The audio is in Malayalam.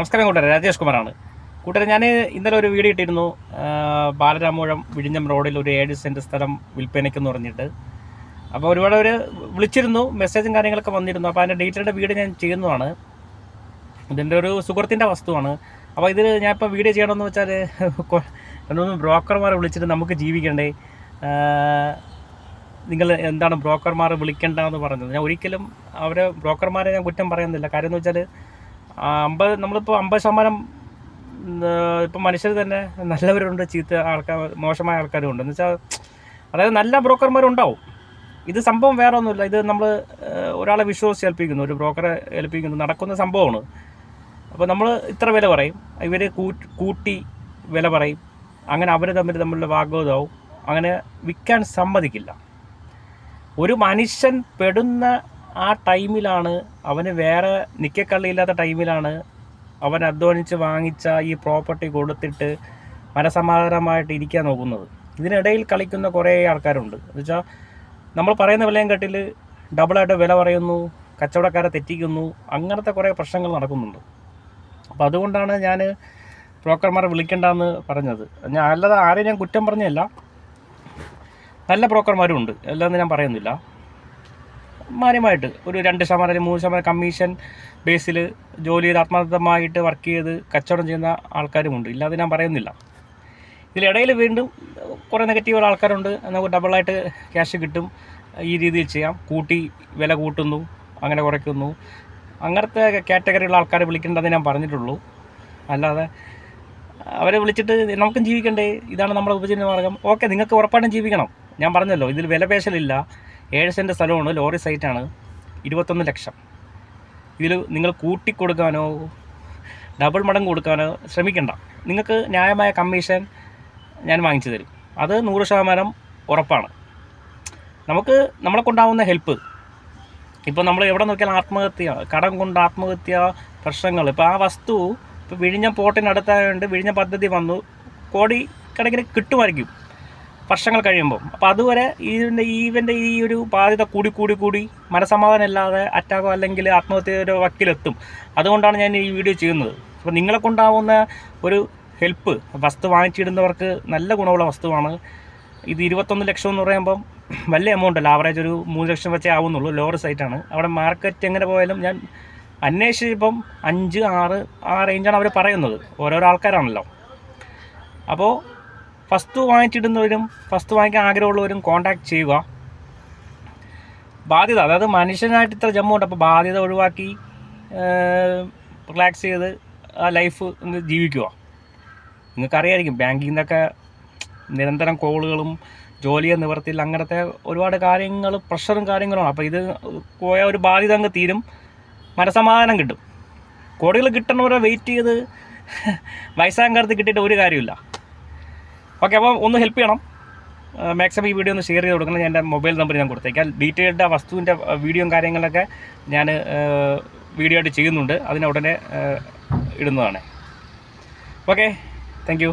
നമസ്കാരം കൂട്ടുകാരെ, രാജേഷ് കുമാറാണ്. കൂട്ടുകാരെ, ഞാൻ ഇന്നലെ ഒരു വീഡിയോ ഇട്ടിരുന്നു. ബാലരാമപുരം വിഴിഞ്ഞം റോഡിൽ ഒരു 7 സെൻറ്റ് സ്ഥലം വിൽപ്പനയ്ക്കെന്ന് പറഞ്ഞിട്ട്. അപ്പോൾ ഒരുപാട് പേര് വിളിച്ചിരുന്നു, മെസ്സേജും കാര്യങ്ങളൊക്കെ വന്നിരുന്നു. അപ്പോൾ അതിൻ്റെ ഡീറ്റെയിൽഡ് വീഡിയോ ഞാൻ ചെയ്യുന്നതാണ്. ഇതിൻ്റെ ഒരു സുഹൃത്തിൻ്റെ വസ്തുവാണ്. അപ്പോൾ ഇത് ഞാനിപ്പോൾ വീഡിയോ ചെയ്യണമെന്ന് വെച്ചാൽ 2-3 ബ്രോക്കർമാരെ വിളിച്ചിട്ട് നമുക്ക് ജീവിക്കണ്ടേ, നിങ്ങൾ എന്താണ് ബ്രോക്കർമാരെ വിളിക്കേണ്ടതെന്ന് പറഞ്ഞത്. ഞാൻ ഒരിക്കലും അവരെ ബ്രോക്കർമാരെ ഞാൻ കുറ്റം പറയുന്നില്ല. കാര്യം എന്ന് വെച്ചാൽ നമ്മളിപ്പോൾ 50% ഇപ്പം മനുഷ്യർ തന്നെ നല്ലവരുണ്ട്, ചീത്ത ആൾക്കാർ, മോശമായ ആൾക്കാരും ഉണ്ട്. എന്ന് വെച്ചാൽ അതായത് നല്ല ബ്രോക്കർമാരുണ്ടാവും. ഇത് സംഭവം വേറെ ഒന്നുമില്ല. ഇത് നമ്മൾ ഒരാളെ വിശ്വസിച്ച് ഏൽപ്പിക്കുന്നു, ഒരു ബ്രോക്കറെ ഏൽപ്പിക്കുന്നു, നടക്കുന്ന സംഭവമാണ്. അപ്പോൾ നമ്മൾ ഇത്ര വില പറയും, ഇവർ കൂട്ടി വില പറയും. അങ്ങനെ അവർ തമ്മിലുള്ള വാഗ്വാദമാവും. അങ്ങനെ വിൽക്കാൻ സമ്മതിക്കില്ല. ഒരു മനുഷ്യൻ പെടുന്ന ആ ടൈമിലാണ്, അവന് വേറെ നിക്കക്കള്ളിയില്ലാത്ത ടൈമിലാണ് അവൻ അധ്വാനിച്ച് വാങ്ങിച്ച ഈ പ്രോപ്പർട്ടി കൊടുത്തിട്ട് മനസമാധാനമായിട്ട് ഇരിക്കാൻ നോക്കുന്നത്. ഇതിനിടയിൽ കളിക്കുന്ന കുറേ ആൾക്കാരുണ്ട്. എന്ന് വെച്ചാൽ നമ്മൾ പറയുന്ന വിലയും കെട്ടിൽ ഡബിളായിട്ട് വില പറയുന്നു, കച്ചവടക്കാരെ തെറ്റിക്കുന്നു, അങ്ങനത്തെ കുറേ പ്രശ്നങ്ങൾ നടക്കുന്നുണ്ട്. അപ്പോൾ അതുകൊണ്ടാണ് ഞാൻ ബ്രോക്കർമാരെ വിളിക്കേണ്ടെന്ന് പറഞ്ഞത്. ഞാൻ അല്ലാതെ ആരെയും ഞാൻ കുറ്റം പറഞ്ഞതല്ല. നല്ല ബ്രോക്കർമാരും ഉണ്ട്, എല്ലാമെന്ന് ഞാൻ പറയുന്നില്ല. മാന്യമായിട്ട് ഒരു 2% അല്ലെങ്കിൽ 3% കമ്മീഷൻ ബേസിൽ ജോലി ചെയ്ത് ആത്മാർത്ഥമായിട്ട് വർക്ക് ചെയ്ത് കച്ചവടം ചെയ്യുന്ന ആൾക്കാരുമുണ്ട്, ഇല്ലാതെ ഞാൻ പറയുന്നില്ല. ഇതിലിടയിൽ വീണ്ടും കുറേ നെഗറ്റീവ് ആൾക്കാരുണ്ട്. നമുക്ക് ഡബിളായിട്ട് ക്യാഷ് കിട്ടും, ഈ രീതിയിൽ ചെയ്യാം, കൂട്ടി വില കൂട്ടുന്നു, അങ്ങനെ കുറയ്ക്കുന്നു. അങ്ങനത്തെ കാറ്റഗറിയുള്ള ആൾക്കാരെ വിളിക്കേണ്ടതെന്ന് ഞാൻ പറഞ്ഞിട്ടുള്ളൂ. അല്ലാതെ അവരെ വിളിച്ചിട്ട് നമുക്കും ജീവിക്കണ്ടേ, ഇതാണ് നമ്മുടെ ഉപജീവന മാർഗം. ഓക്കെ, നിങ്ങൾക്ക് ഉറപ്പായിട്ടും ജീവിക്കണം. ഞാൻ പറഞ്ഞല്ലോ, ഇതിൽ വില പേശലില്ല. 7 സെൻറ്റ് സ്ഥലമാണ്, ലോറി സൈറ്റാണ്, 21 ലക്ഷം. ഇതിൽ നിങ്ങൾ കൂട്ടിക്കൊടുക്കാനോ ഡബിൾ മടങ്ങ് കൊടുക്കാനോ ശ്രമിക്കണ്ട. നിങ്ങൾക്ക് ന്യായമായ കമ്മീഷൻ ഞാൻ വാങ്ങിച്ചു തരും, അത് 100% ഉറപ്പാണ്. നമുക്ക് നമ്മളെ കൊണ്ടാവുന്ന ഹെൽപ്പ്, ഇപ്പോൾ നമ്മൾ എവിടെ നോക്കിയാലും ആത്മഹത്യ, കടം കൊണ്ട് ആത്മഹത്യ പ്രശ്നങ്ങൾ. ഇപ്പോൾ ആ വസ്തു ഇപ്പോൾ വിഴിഞ്ഞം പോർട്ടിനടുത്തായതുകൊണ്ട് വിഴിഞ്ഞം പദ്ധതി വന്നു, കോടിക്കണക്കിന് കിട്ടുമായിരിക്കും വർഷങ്ങൾ കഴിയുമ്പോൾ. അപ്പോൾ അതുവരെ ഇവൻ്റെ ഈ ഒരു ബാധ്യത കൂടി മനസമാധാനം ഇല്ലാതെ അറ്റാക്കോ അല്ലെങ്കിൽ ആത്മഹത്യയുടെ വക്കിലെത്തും. അതുകൊണ്ടാണ് ഞാൻ ഈ വീഡിയോ ചെയ്യുന്നത്. അപ്പോൾ നിങ്ങളെ കൊണ്ടാവുന്ന ഒരു ഹെൽപ്പ്, വസ്തു വാങ്ങിച്ചിടുന്നവർക്ക് നല്ല ഗുണമുള്ള വസ്തുവാണ് ഇത്. 21 ലക്ഷം എന്ന് പറയുമ്പം വലിയ എമൗണ്ട് അല്ല, ആവറേജ് ഒരു 3 ലക്ഷം വെച്ചേ ആവുന്നുള്ളൂ. ലോറി സൈറ്റാണ്. അവിടെ മാർക്കറ്റ് എങ്ങനെ പോയാലും ഞാൻ അന്വേഷിച്ചപ്പം 5-6 ആ റേഞ്ചാണ് അവർ പറയുന്നത്. ഓരോരോ ആൾക്കാരാണല്ലോ. അപ്പോൾ വസ്തു വാങ്ങിച്ചിടുന്നവരും വസ്തു വാങ്ങിക്കാൻ ആഗ്രഹമുള്ളവരും കോൺടാക്ട് ചെയ്യുക. ബാധ്യത, അതായത് മനുഷ്യനായിട്ട് ഇത്ര ജമ്മുണ്ട്, അപ്പോൾ ബാധ്യത ഒഴിവാക്കി റിലാക്സ് ചെയ്ത് ആ ലൈഫ് ജീവിക്കുക. നിങ്ങൾക്കറിയായിരിക്കും, ബാങ്കിൽ നിന്നൊക്കെ നിരന്തരം കോളുകളും ജോലിയെ നിവർത്തിയില്ല, അങ്ങനത്തെ ഒരുപാട് കാര്യങ്ങൾ, പ്രഷറും കാര്യങ്ങളുമാണ്. അപ്പോൾ ഇത് പോയ ഒരു ബാധ്യത അങ്ങ് തീരും, മനസമാധാനം കിട്ടും. കോടികൾ കിട്ടണവരെ വെയിറ്റ് ചെയ്ത് വയസ്സാം കാലത്ത് കിട്ടിയിട്ട് ഒരു കാര്യമില്ല. ഓക്കെ, അപ്പോൾ ഒന്ന് ഹെൽപ്പ് ചെയ്യണം. മാക്സിമം ഈ വീഡിയോ ഒന്ന് ഷെയർ ചെയ്ത് കൊടുക്കണം. ഞാൻ എൻ്റെ മൊബൈൽ നമ്പർ ഞാൻ കൊടുത്തേക്കാം. ഡീറ്റെയിൽഡ് ആ വസ്തുവിൻ്റെ വീഡിയോയും കാര്യങ്ങളൊക്കെ ഞാൻ വീഡിയോ ആയിട്ട് ചെയ്യുന്നുണ്ട്, അതിനെ ഉടനെ ഇടുന്നതാണ്. Okay, thank you.